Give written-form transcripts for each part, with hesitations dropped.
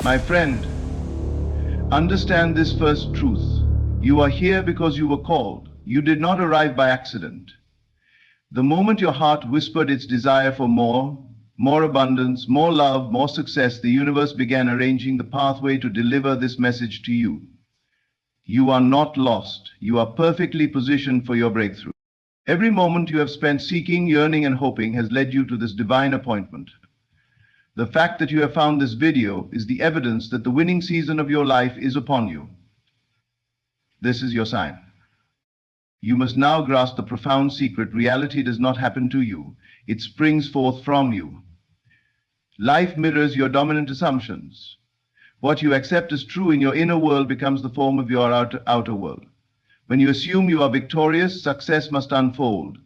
My friend, understand this first truth. You are here because you were called. You did not arrive by accident. The moment your heart whispered its desire for more abundance, more love, more success, the universe began arranging the pathway to deliver this message to you. You are not lost. You are perfectly positioned for your breakthrough. Every moment you have spent seeking, yearning, and hoping has led you to this divine appointment. The fact that you have found this video is the evidence that the winning season of your life is upon you. This is your sign. You must now grasp the profound secret. Reality does not happen to you. It springs forth from you. Life mirrors your dominant assumptions. What you accept as true in your inner world becomes the form of your outer world. When you assume you are victorious, success must unfold.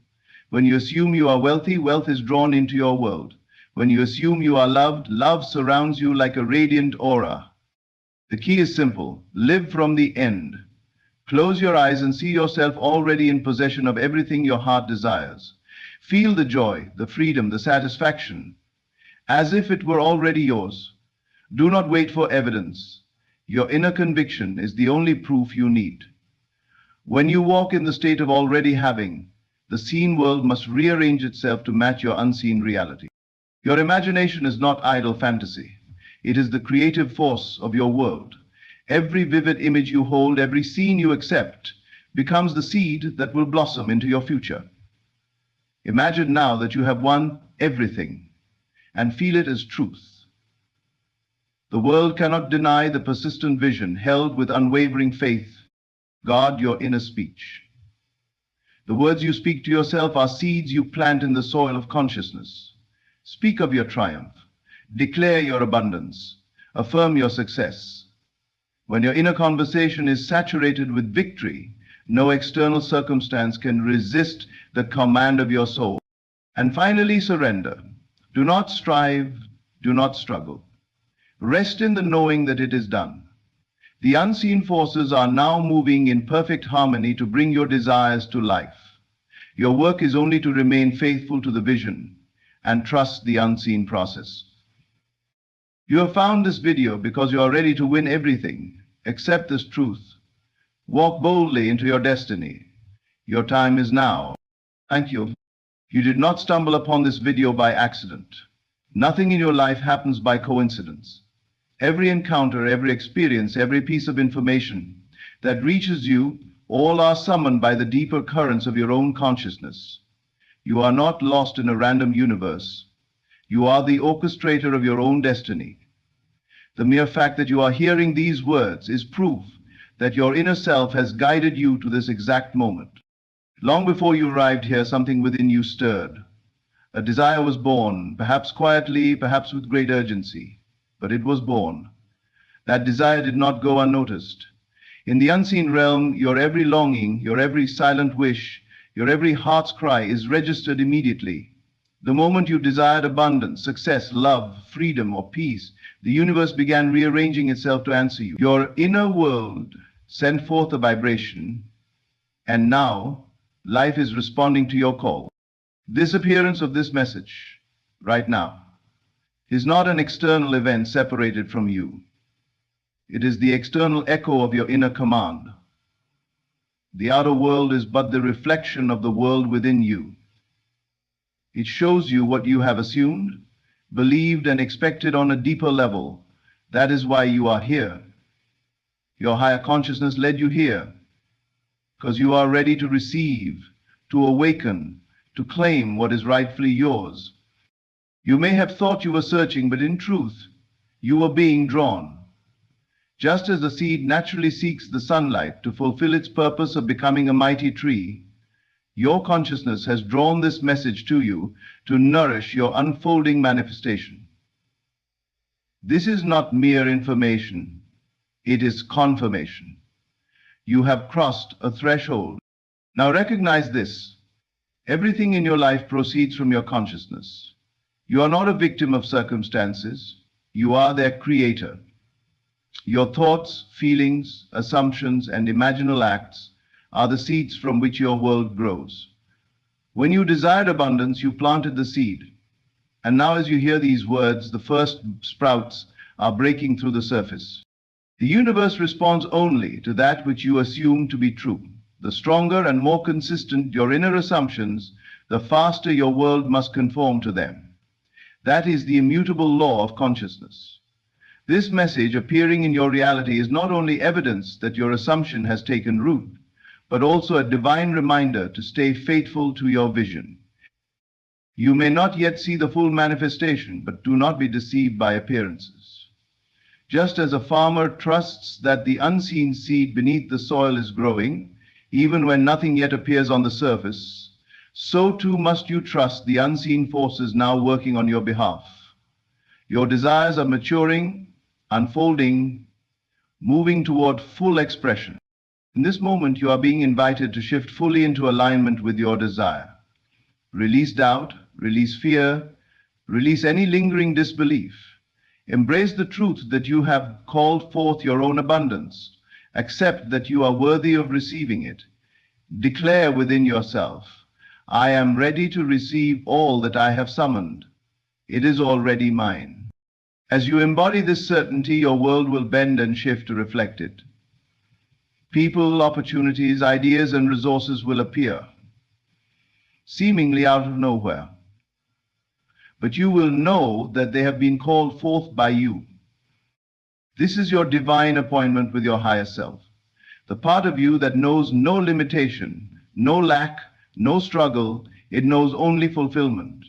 When you assume you are wealthy, wealth is drawn into your world. When you assume you are loved, love surrounds you like a radiant aura. The key is simple. Live from the end. Close your eyes and see yourself already in possession of everything your heart desires. Feel the joy, the freedom, the satisfaction, as if it were already yours. Do not wait for evidence. Your inner conviction is the only proof you need. When you walk in the state of already having, the seen world must rearrange itself to match your unseen reality. Your imagination is not idle fantasy. It is the creative force of your world. Every vivid image you hold, every scene you accept, becomes the seed that will blossom into your future. Imagine now that you have won everything and feel it as truth. The world cannot deny the persistent vision held with unwavering faith. Guard your inner speech. The words you speak to yourself are seeds you plant in the soil of consciousness. Speak of your triumph. Declare your abundance. Affirm your success. When your inner conversation is saturated with victory, no external circumstance can resist the command of your soul. And finally, surrender. Do not strive, do not struggle. Rest in the knowing that it is done. The unseen forces are now moving in perfect harmony to bring your desires to life. Your work is only to remain faithful to the vision and trust the unseen process. You have found this video because you are ready to win everything. Accept this truth. Walk boldly into your destiny. Your time is now. Thank you. You did not stumble upon this video by accident. Nothing in your life happens by coincidence. Every encounter, every experience, every piece of information that reaches you, all are summoned by the deeper currents of your own consciousness. You are not lost in a random universe. You are the orchestrator of your own destiny. The mere fact that you are hearing these words is proof that your inner self has guided you to this exact moment. Long before you arrived here, something within you stirred. A desire was born, perhaps quietly, perhaps with great urgency, but it was born. That desire did not go unnoticed. In the unseen realm, your every longing, your every silent wish, your every heart's cry is registered immediately. The moment you desired abundance, success, love, freedom, or peace, the universe began rearranging itself to answer you. Your inner world sent forth a vibration, and now life is responding to your call. This appearance of this message, right now, is not an external event separated from you. It is the external echo of your inner command. The outer world is but the reflection of the world within you. It shows you what you have assumed, believed, and expected on a deeper level. That is why you are here. Your higher consciousness led you here, because you are ready to receive, to awaken, to claim what is rightfully yours. You may have thought you were searching, but in truth, you were being drawn. Just as the seed naturally seeks the sunlight to fulfill its purpose of becoming a mighty tree, your consciousness has drawn this message to you to nourish your unfolding manifestation. This is not mere information, it is confirmation. You have crossed a threshold. Now recognize this. Everything in your life proceeds from your consciousness. You are not a victim of circumstances. You are their creator. Your thoughts, feelings, assumptions, and imaginal acts are the seeds from which your world grows. When you desired abundance, you planted the seed. And now as you hear these words, the first sprouts are breaking through the surface. The universe responds only to that which you assume to be true. The stronger and more consistent your inner assumptions, the faster your world must conform to them. That is the immutable law of consciousness. This message appearing in your reality is not only evidence that your assumption has taken root, but also a divine reminder to stay faithful to your vision. You may not yet see the full manifestation, but do not be deceived by appearances. Just as a farmer trusts that the unseen seed beneath the soil is growing, even when nothing yet appears on the surface, so too must you trust the unseen forces now working on your behalf. Your desires are maturing, unfolding, moving toward full expression. In this moment, you are being invited to shift fully into alignment with your desire. Release doubt, release fear, release any lingering disbelief. Embrace the truth that you have called forth your own abundance. Accept that you are worthy of receiving it. Declare within yourself, I am ready to receive all that I have summoned. It is already mine. As you embody this certainty, your world will bend and shift to reflect it. People, opportunities, ideas, and resources will appear, seemingly out of nowhere. But you will know that they have been called forth by you. This is your divine appointment with your higher self, the part of you that knows no limitation, no lack, no struggle. It knows only fulfillment.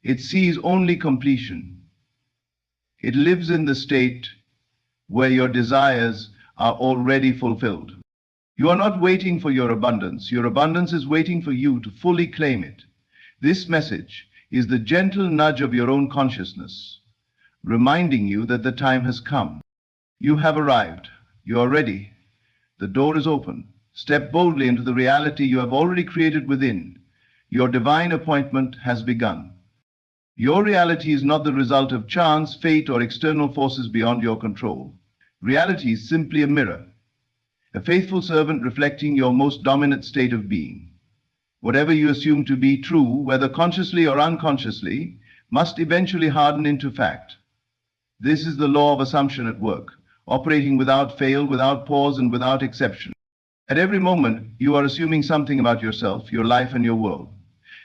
It sees only completion. It lives in the state where your desires are already fulfilled. You are not waiting for your abundance. Your abundance is waiting for you to fully claim it. This message is the gentle nudge of your own consciousness, reminding you that the time has come. You have arrived. You are ready. The door is open. Step boldly into the reality you have already created within. Your divine appointment has begun. Your reality is not the result of chance, fate, or external forces beyond your control. Reality is simply a mirror, a faithful servant reflecting your most dominant state of being. Whatever you assume to be true, whether consciously or unconsciously, must eventually harden into fact. This is the law of assumption at work, operating without fail, without pause, and without exception. At every moment, you are assuming something about yourself, your life, and your world.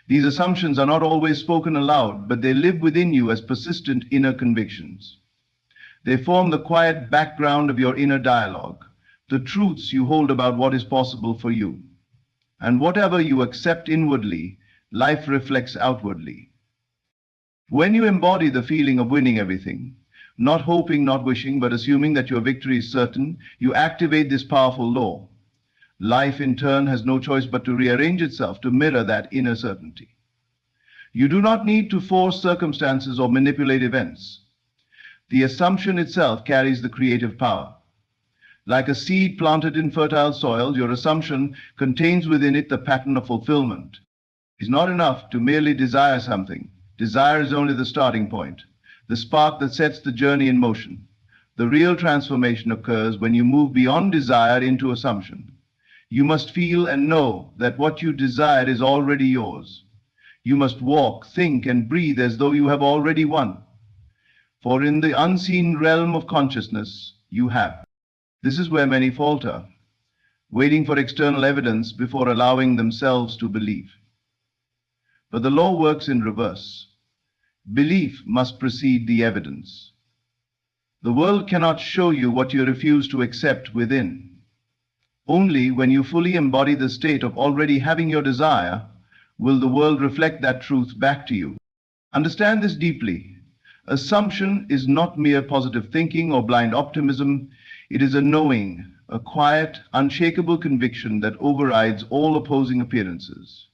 These assumptions are not always spoken aloud, but they live within you as persistent inner convictions. They form the quiet background of your inner dialogue, the truths you hold about what is possible for you. And whatever you accept inwardly, life reflects outwardly. When you embody the feeling of winning everything, not hoping, not wishing, but assuming that your victory is certain, you activate this powerful law. Life, in turn, has no choice but to rearrange itself to mirror that inner certainty. You do not need to force circumstances or manipulate events. The assumption itself carries the creative power. Like a seed planted in fertile soil, your assumption contains within it the pattern of fulfillment. It is not enough to merely desire something. Desire is only the starting point, the spark that sets the journey in motion. The real transformation occurs when you move beyond desire into assumption. You must feel and know that what you desire is already yours. You must walk, think, and breathe as though you have already won. For in the unseen realm of consciousness, you have. This is where many falter, waiting for external evidence before allowing themselves to believe. But the law works in reverse. Belief must precede the evidence. The world cannot show you what you refuse to accept within. Only when you fully embody the state of already having your desire will the world reflect that truth back to you. Understand this deeply. Assumption is not mere positive thinking or blind optimism. It is a knowing, a quiet, unshakable conviction that overrides all opposing appearances.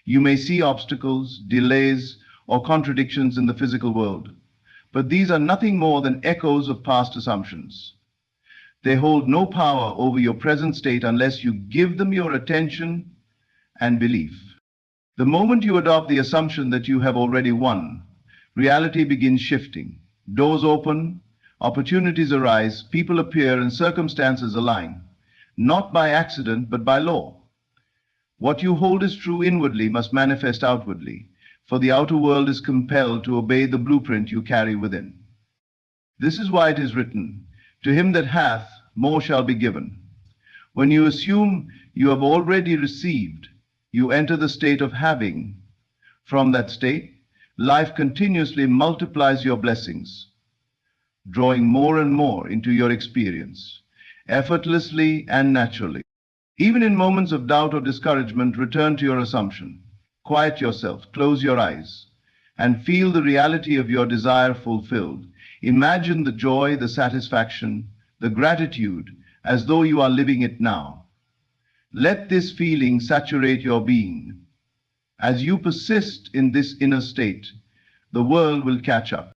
You may see obstacles, delays, or contradictions in the physical world, but these are nothing more than echoes of past assumptions. They hold no power over your present state unless you give them your attention and belief. The moment you adopt the assumption that you have already won, reality begins shifting. Doors open, opportunities arise, people appear, and circumstances align, not by accident, but by law. What you hold as true inwardly must manifest outwardly, for the outer world is compelled to obey the blueprint you carry within. This is why it is written, "To him that hath, more shall be given." When you assume you have already received, you enter the state of having. From that state, life continuously multiplies your blessings, drawing more and more into your experience, effortlessly and naturally. Even in moments of doubt or discouragement, return to your assumption. Quiet yourself, close your eyes, and feel the reality of your desire fulfilled. Imagine the joy, the satisfaction, the gratitude, as though you are living it now. Let this feeling saturate your being. As you persist in this inner state, the world will catch up.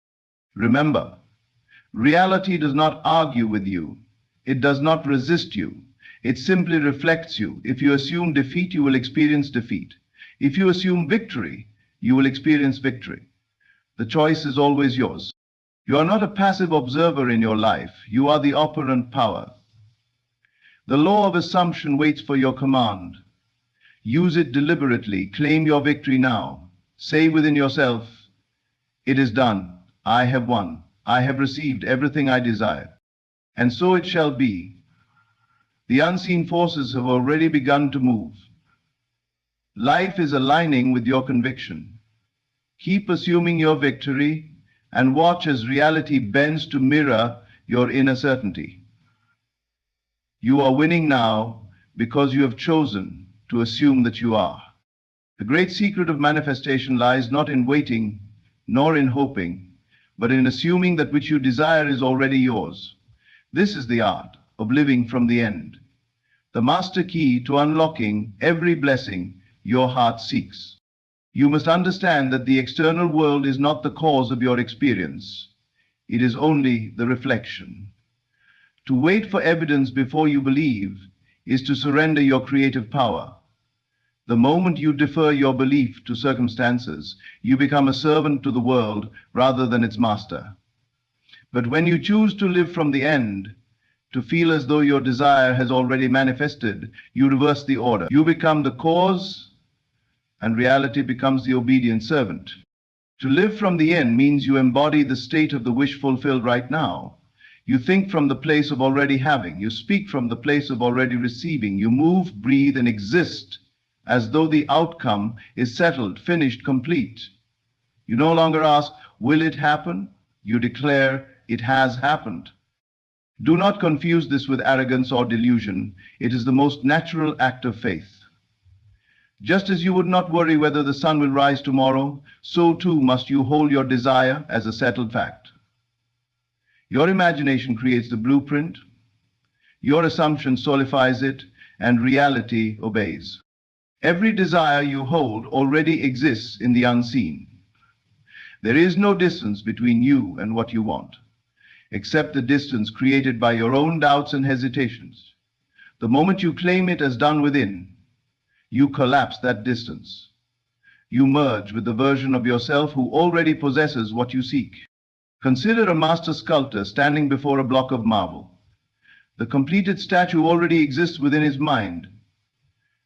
Remember, reality does not argue with you. It does not resist you. It simply reflects you. If you assume defeat, you will experience defeat. If you assume victory, you will experience victory. The choice is always yours. You are not a passive observer in your life. You are the operant power. The law of assumption waits for your command. Use it deliberately. Claim your victory now. Say within yourself, "It is done. I have won. I have received everything I desire." And so it shall be. The unseen forces have already begun to move. Life is aligning with your conviction. Keep assuming your victory and watch as reality bends to mirror your inner certainty. You are winning now because you have chosen to assume that you are. The great secret of manifestation lies not in waiting nor in hoping, but in assuming that which you desire is already yours. This is the art of living from the end, the master key to unlocking every blessing your heart seeks. You must understand that the external world is not the cause of your experience. It is only the reflection. To wait for evidence before you believe is to surrender your creative power. The moment you defer your belief to circumstances, you become a servant to the world rather than its master. But when you choose to live from the end, to feel as though your desire has already manifested, you reverse the order. You become the cause, and reality becomes the obedient servant. To live from the end means you embody the state of the wish fulfilled right now. You think from the place of already having. You speak from the place of already receiving. You move, breathe, and exist as though the outcome is settled, finished, complete. You no longer ask, "Will it happen?" You declare, "It has happened." Do not confuse this with arrogance or delusion. It is the most natural act of faith. Just as you would not worry whether the sun will rise tomorrow, so too must you hold your desire as a settled fact. Your imagination creates the blueprint, your assumption solidifies it, and reality obeys. Every desire you hold already exists in the unseen. There is no distance between you and what you want, except the distance created by your own doubts and hesitations. The moment you claim it as done within, you collapse that distance. You merge with the version of yourself who already possesses what you seek. Consider a master sculptor standing before a block of marble. The completed statue already exists within his mind.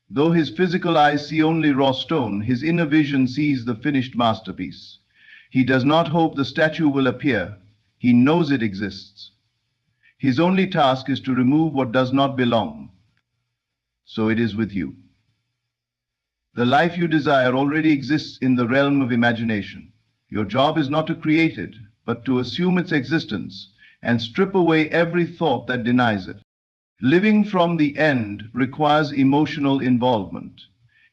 Though his physical eyes see only raw stone, his inner vision sees the finished masterpiece. He does not hope the statue will appear. He knows it exists. His only task is to remove what does not belong. So it is with you. The life you desire already exists in the realm of imagination. Your job is not to create it, but to assume its existence and strip away every thought that denies it. Living from the end requires emotional involvement.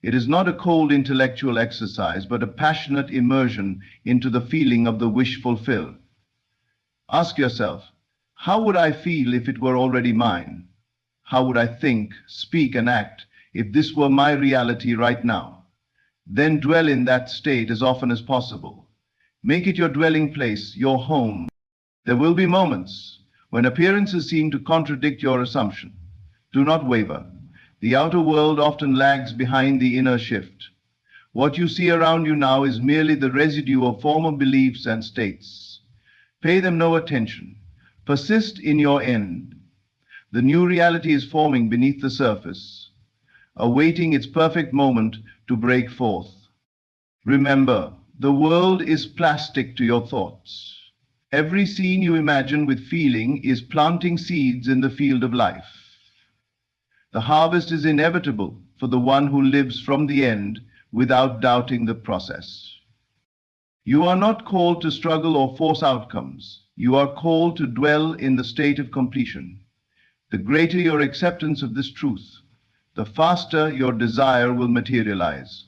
It is not a cold intellectual exercise, but a passionate immersion into the feeling of the wish fulfilled. Ask yourself, how would I feel if it were already mine? How would I think, speak, and act if this were my reality right now? Then dwell in that state as often as possible. Make it your dwelling place, your home. There will be moments when appearances seem to contradict your assumption. Do not waver. The outer world often lags behind the inner shift. What you see around you now is merely the residue of former beliefs and states. Pay them no attention. Persist in your end. The new reality is forming beneath the surface, awaiting its perfect moment to break forth. Remember, the world is plastic to your thoughts. Every scene you imagine with feeling is planting seeds in the field of life. The harvest is inevitable for the one who lives from the end without doubting the process. You are not called to struggle or force outcomes. You are called to dwell in the state of completion. The greater your acceptance of this truth, the faster your desire will materialize.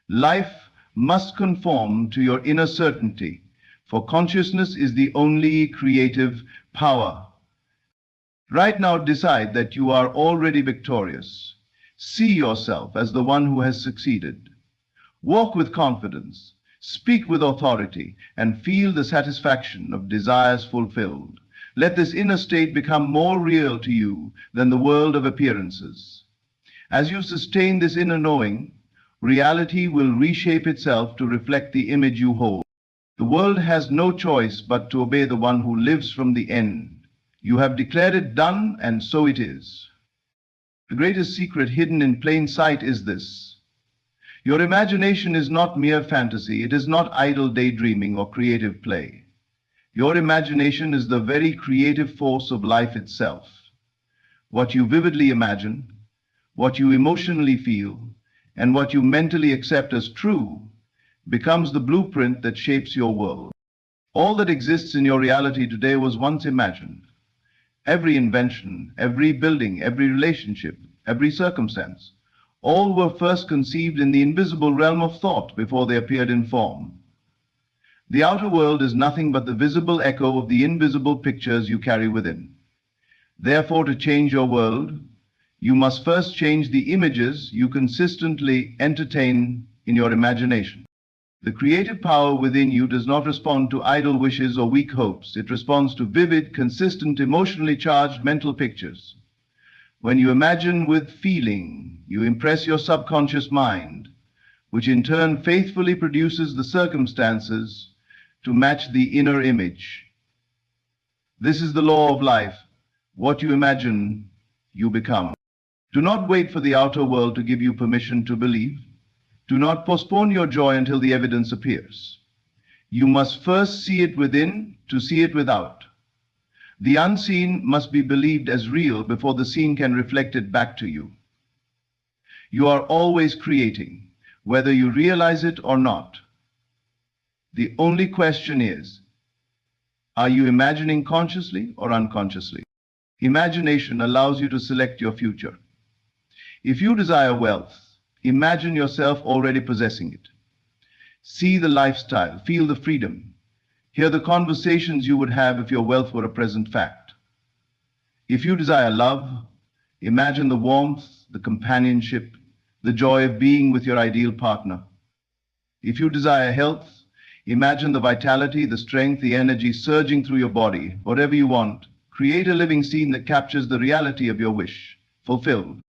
Life must conform to your inner certainty, for consciousness is the only creative power. Right now, decide that you are already victorious. See yourself as the one who has succeeded. Walk with confidence, speak with authority, and feel the satisfaction of desires fulfilled. Let this inner state become more real to you than the world of appearances. As you sustain this inner knowing, reality will reshape itself to reflect the image you hold. The world has no choice but to obey the one who lives from the end. You have declared it done, and so it is. The greatest secret hidden in plain sight is this: your imagination is not mere fantasy, it is not idle daydreaming or creative play. Your imagination is the very creative force of life itself. What you vividly imagine, what you emotionally feel, and what you mentally accept as true becomes the blueprint that shapes your world. All that exists in your reality today was once imagined. Every invention, every building, every relationship, every circumstance, all were first conceived in the invisible realm of thought before they appeared in form. The outer world is nothing but the visible echo of the invisible pictures you carry within. Therefore, to change your world, you must first change the images you consistently entertain in your imagination. The creative power within you does not respond to idle wishes or weak hopes. It responds to vivid, consistent, emotionally charged mental pictures. When you imagine with feeling, you impress your subconscious mind, which in turn faithfully produces the circumstances to match the inner image. This is the law of life. What you imagine, you become. Do not wait for the outer world to give you permission to believe. Do not postpone your joy until the evidence appears. You must first see it within to see it without. The unseen must be believed as real before the seen can reflect it back to you. You are always creating, whether you realize it or not. The only question is, are you imagining consciously or unconsciously? Imagination allows you to select your future. If you desire wealth, imagine yourself already possessing it. See the lifestyle, feel the freedom, hear the conversations you would have if your wealth were a present fact. If you desire love, imagine the warmth, the companionship, the joy of being with your ideal partner. If you desire health, imagine the vitality, the strength, the energy surging through your body. Whatever you want, create a living scene that captures the reality of your wish, fulfilled.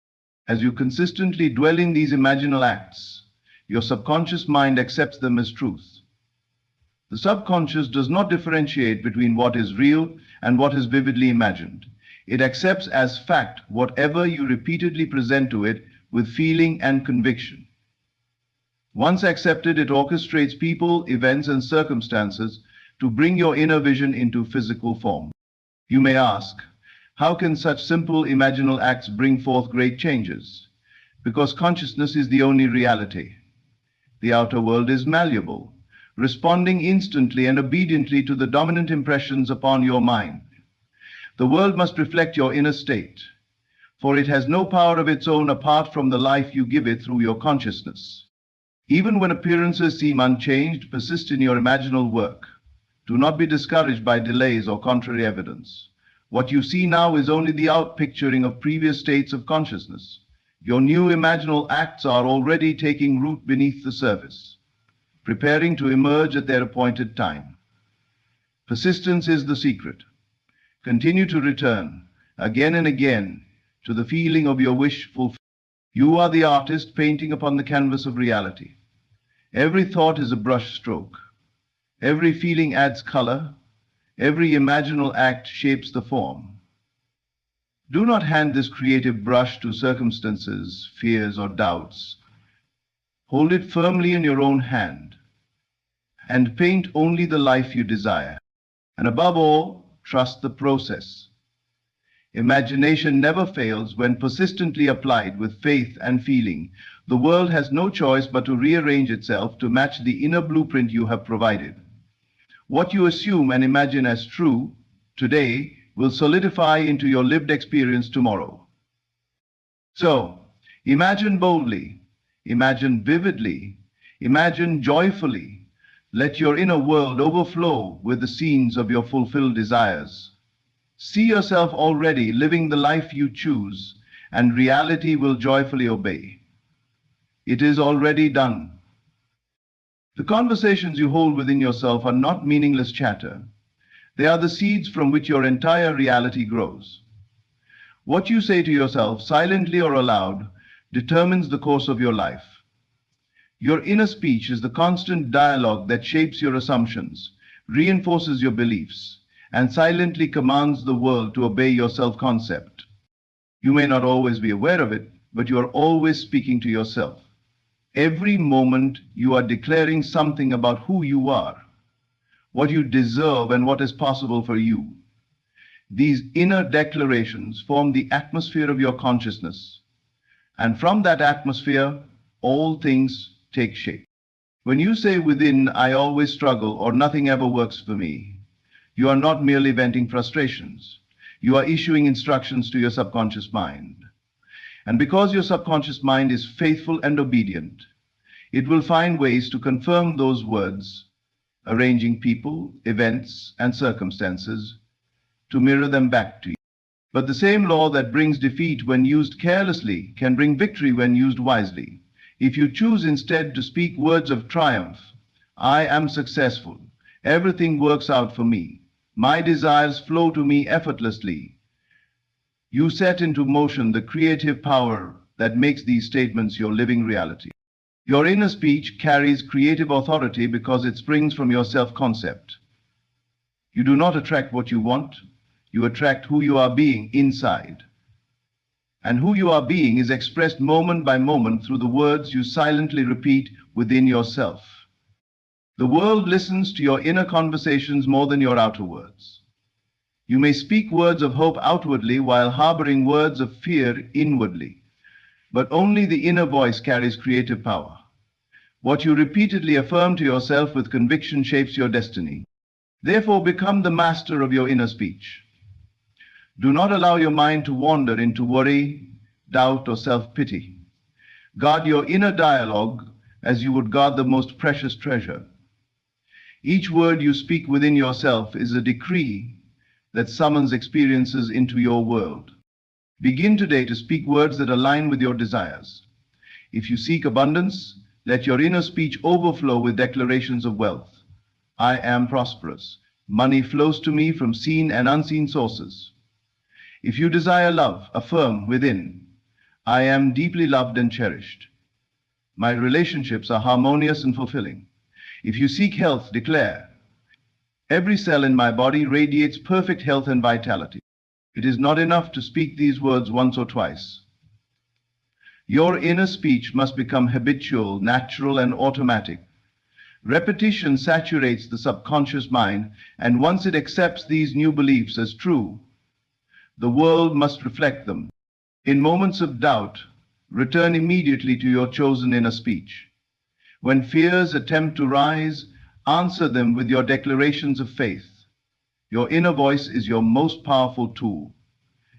As you consistently dwell in these imaginal acts, your subconscious mind accepts them as truth. The subconscious does not differentiate between what is real and what is vividly imagined. It accepts as fact whatever you repeatedly present to it with feeling and conviction. Once accepted, it orchestrates people, events, and circumstances to bring your inner vision into physical form. You may ask, how can such simple imaginal acts bring forth great changes? Because consciousness is the only reality. The outer world is malleable, responding instantly and obediently to the dominant impressions upon your mind. The world must reflect your inner state, for it has no power of its own apart from the life you give it through your consciousness. Even when appearances seem unchanged, persist in your imaginal work. Do not be discouraged by delays or contrary evidence. What you see now is only the outpicturing of previous states of consciousness. Your new imaginal acts are already taking root beneath the surface, preparing to emerge at their appointed time. Persistence is the secret. Continue to return, again and again, to the feeling of your wish fulfilled. You are the artist painting upon the canvas of reality. Every thought is a brush stroke. Every feeling adds color. Every imaginal act shapes the form. Do not hand this creative brush to circumstances, fears, or doubts. Hold it firmly in your own hand and paint only the life you desire. And above all, trust the process. Imagination never fails when persistently applied with faith and feeling. The world has no choice but to rearrange itself to match the inner blueprint you have provided. What you assume and imagine as true today will solidify into your lived experience tomorrow. So, imagine boldly, imagine vividly, imagine joyfully. Let your inner world overflow with the scenes of your fulfilled desires. See yourself already living the life you choose, and reality will joyfully obey. It is already done. The conversations you hold within yourself are not meaningless chatter. They are the seeds from which your entire reality grows. What you say to yourself, silently or aloud, determines the course of your life. Your inner speech is the constant dialogue that shapes your assumptions, reinforces your beliefs, and silently commands the world to obey your self-concept. You may not always be aware of it, but you are always speaking to yourself. Every moment you are declaring something about who you are, what you deserve, and what is possible for you. These inner declarations form the atmosphere of your consciousness, and from that atmosphere, all things take shape. When you say within, "I always struggle," or "nothing ever works for me," you are not merely venting frustrations. You are issuing instructions to your subconscious mind. And because your subconscious mind is faithful and obedient, it will find ways to confirm those words, arranging people, events, and circumstances to mirror them back to you. But the same law that brings defeat when used carelessly can bring victory when used wisely. If you choose instead to speak words of triumph, "I am successful, everything works out for me, my desires flow to me effortlessly," you set into motion the creative power that makes these statements your living reality. Your inner speech carries creative authority because it springs from your self-concept. You do not attract what you want, you attract who you are being inside. And who you are being is expressed moment by moment through the words you silently repeat within yourself. The world listens to your inner conversations more than your outer words. You may speak words of hope outwardly while harboring words of fear inwardly, but only the inner voice carries creative power. What you repeatedly affirm to yourself with conviction shapes your destiny. Therefore, become the master of your inner speech. Do not allow your mind to wander into worry, doubt, or self-pity. Guard your inner dialogue as you would guard the most precious treasure. Each word you speak within yourself is a decree that summons experiences into your world. Begin today to speak words that align with your desires. If you seek abundance, let your inner speech overflow with declarations of wealth. "I am prosperous. Money flows to me from seen and unseen sources." If you desire love, affirm within, "I am deeply loved and cherished. My relationships are harmonious and fulfilling." If you seek health, declare, "Every cell in my body radiates perfect health and vitality." It is not enough to speak these words once or twice. Your inner speech must become habitual, natural, and automatic. Repetition saturates the subconscious mind, and once it accepts these new beliefs as true, the world must reflect them. In moments of doubt, return immediately to your chosen inner speech. When fears attempt to rise, answer them with your declarations of faith. Your inner voice is your most powerful tool.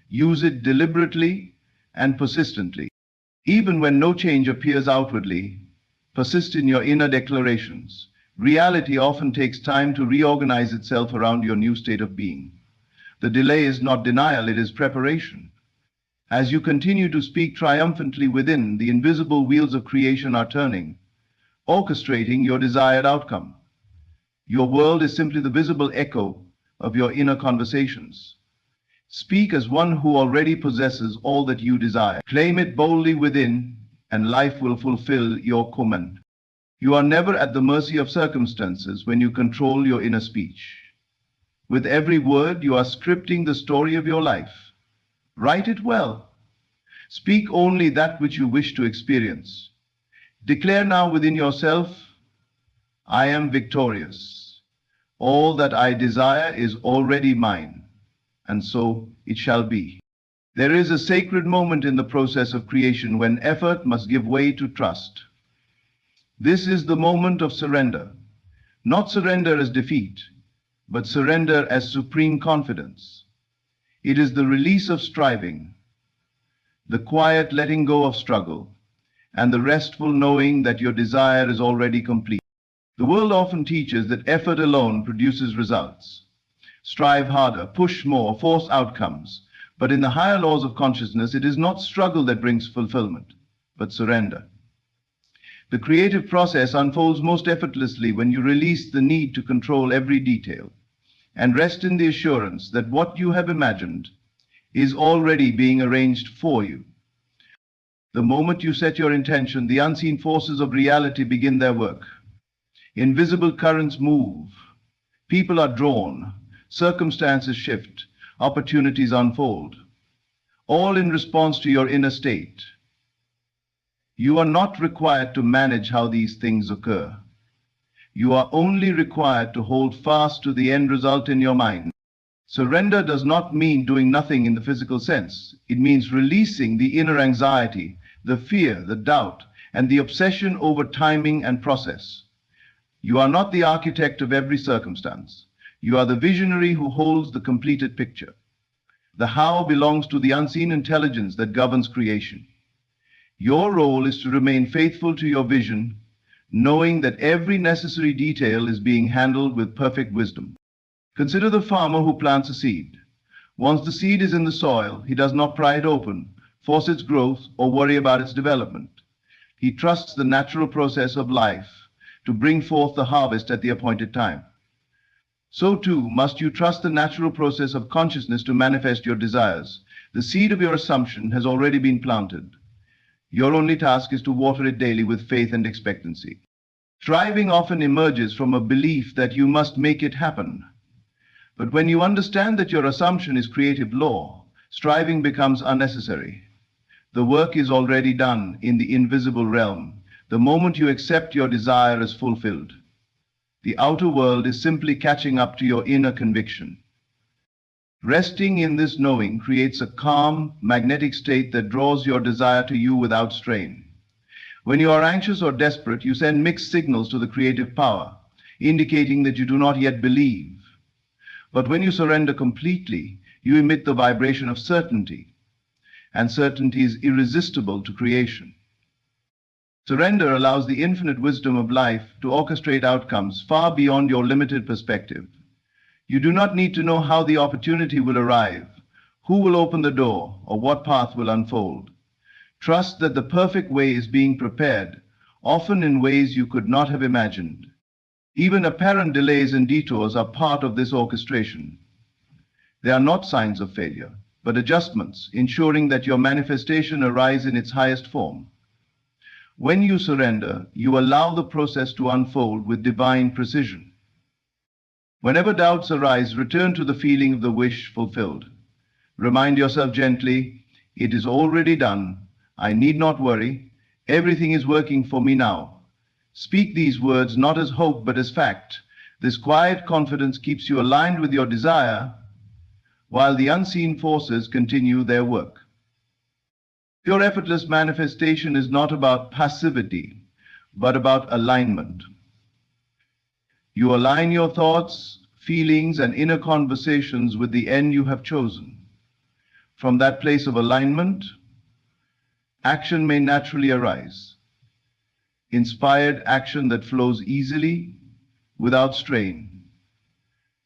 Use it deliberately and persistently. Even when no change appears outwardly, persist in your inner declarations. Reality often takes time to reorganize itself around your new state of being. The delay is not denial, it is preparation. As you continue to speak triumphantly within, the invisible wheels of creation are turning, orchestrating your desired outcome. Your world is simply the visible echo of your inner conversations. Speak as one who already possesses all that you desire. Claim it boldly within, and life will fulfill your command. You are never at the mercy of circumstances when you control your inner speech. With every word, you are scripting the story of your life. Write it well. Speak only that which you wish to experience. Declare now within yourself, "I am victorious. All that I desire is already mine, and so it shall be. There is a sacred moment in the process of creation when effort must give way to trust. This is the moment of surrender, not surrender as defeat, but surrender as supreme confidence. It is the release of striving, the quiet letting go of struggle, and the restful knowing that your desire is already complete. The world often teaches that effort alone produces results. Strive harder, push more, force outcomes. But in the higher laws of consciousness, it is not struggle that brings fulfillment, but surrender. The creative process unfolds most effortlessly when you release the need to control every detail and rest in the assurance that what you have imagined is already being arranged for you. The moment you set your intention, the unseen forces of reality begin their work. Invisible currents move, people are drawn, circumstances shift, opportunities unfold, all in response to your inner state. You are not required to manage how these things occur. You are only required to hold fast to the end result in your mind. Surrender does not mean doing nothing in the physical sense. It means releasing the inner anxiety, the fear, the doubt, and the obsession over timing and process. You are not the architect of every circumstance. You are the visionary who holds the completed picture. The how belongs to the unseen intelligence that governs creation. Your role is to remain faithful to your vision, knowing that every necessary detail is being handled with perfect wisdom. Consider the farmer who plants a seed. Once the seed is in the soil, he does not pry it open, force its growth, or worry about its development. He trusts the natural process of life to bring forth the harvest at the appointed time. So too must you trust the natural process of consciousness to manifest your desires. The seed of your assumption has already been planted. Your only task is to water it daily with faith and expectancy. Striving often emerges from a belief that you must make it happen. But when you understand that your assumption is creative law, striving becomes unnecessary. The work is already done in the invisible realm, the moment you accept your desire as fulfilled. The outer world is simply catching up to your inner conviction. Resting in this knowing creates a calm, magnetic state that draws your desire to you without strain. When you are anxious or desperate, you send mixed signals to the creative power, indicating that you do not yet believe. But when you surrender completely, you emit the vibration of certainty, and certainty is irresistible to creation. Surrender allows the infinite wisdom of life to orchestrate outcomes far beyond your limited perspective. You do not need to know how the opportunity will arrive, who will open the door, or what path will unfold. Trust that the perfect way is being prepared, often in ways you could not have imagined. Even apparent delays and detours are part of this orchestration. They are not signs of failure, but adjustments, ensuring that your manifestation arrives in its highest form. When you surrender, you allow the process to unfold with divine precision. Whenever doubts arise, return to the feeling of the wish fulfilled. Remind yourself gently, it is already done. I need not worry. Everything is working for me now. Speak these words not as hope, but as fact. This quiet confidence keeps you aligned with your desire, while the unseen forces continue their work. Your effortless manifestation is not about passivity, but about alignment. You align your thoughts, feelings, and inner conversations with the end you have chosen. From that place of alignment, action may naturally arise. Inspired action that flows easily, without strain,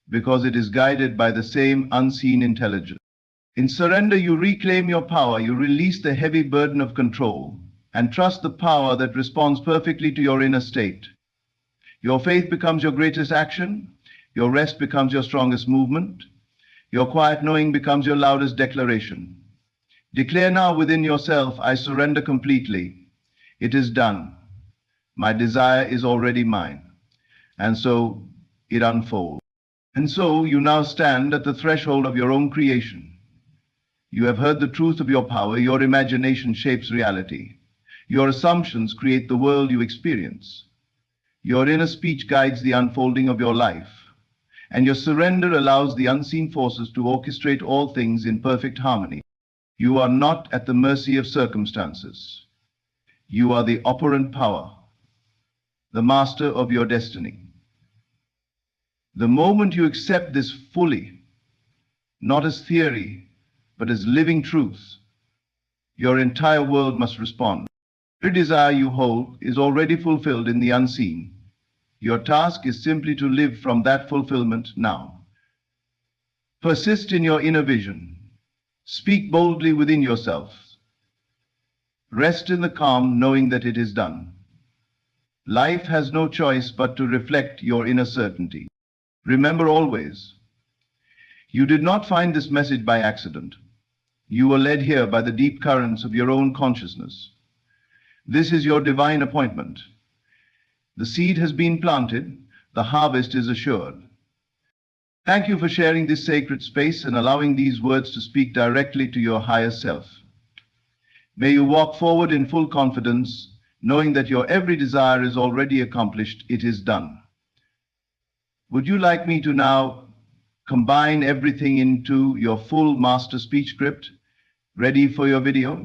because it is guided by the same unseen intelligence. In surrender, you reclaim your power, you release the heavy burden of control, and trust the power that responds perfectly to your inner state. Your faith becomes your greatest action, your rest becomes your strongest movement, your quiet knowing becomes your loudest declaration. Declare now within yourself, I surrender completely. It is done. My desire is already mine. And so it unfolds. And so you now stand at the threshold of your own creation. You have heard the truth of your power. Your imagination shapes reality. Your assumptions create the world you experience. Your inner speech guides the unfolding of your life. and your surrender allows the unseen forces to orchestrate all things in perfect harmony. You are not at the mercy of circumstances. You are the operant power, the master of your destiny. The moment you accept this fully, not as theory, but as living truth, your entire world must respond. Every desire you hold is already fulfilled in the unseen. Your task is simply to live from that fulfillment now. Persist in your inner vision. Speak boldly within yourself. Rest in the calm, knowing that it is done. Life has no choice but to reflect your inner certainty. Remember always, you did not find this message by accident. You were led here by the deep currents of your own consciousness. This is your divine appointment. The seed has been planted, the harvest is assured. Thank you for sharing this sacred space and allowing these words to speak directly to your higher self. May you walk forward in full confidence, knowing that your every desire is already accomplished, it is done. Would you like me to now combine everything into your full master speech script? Ready for your video?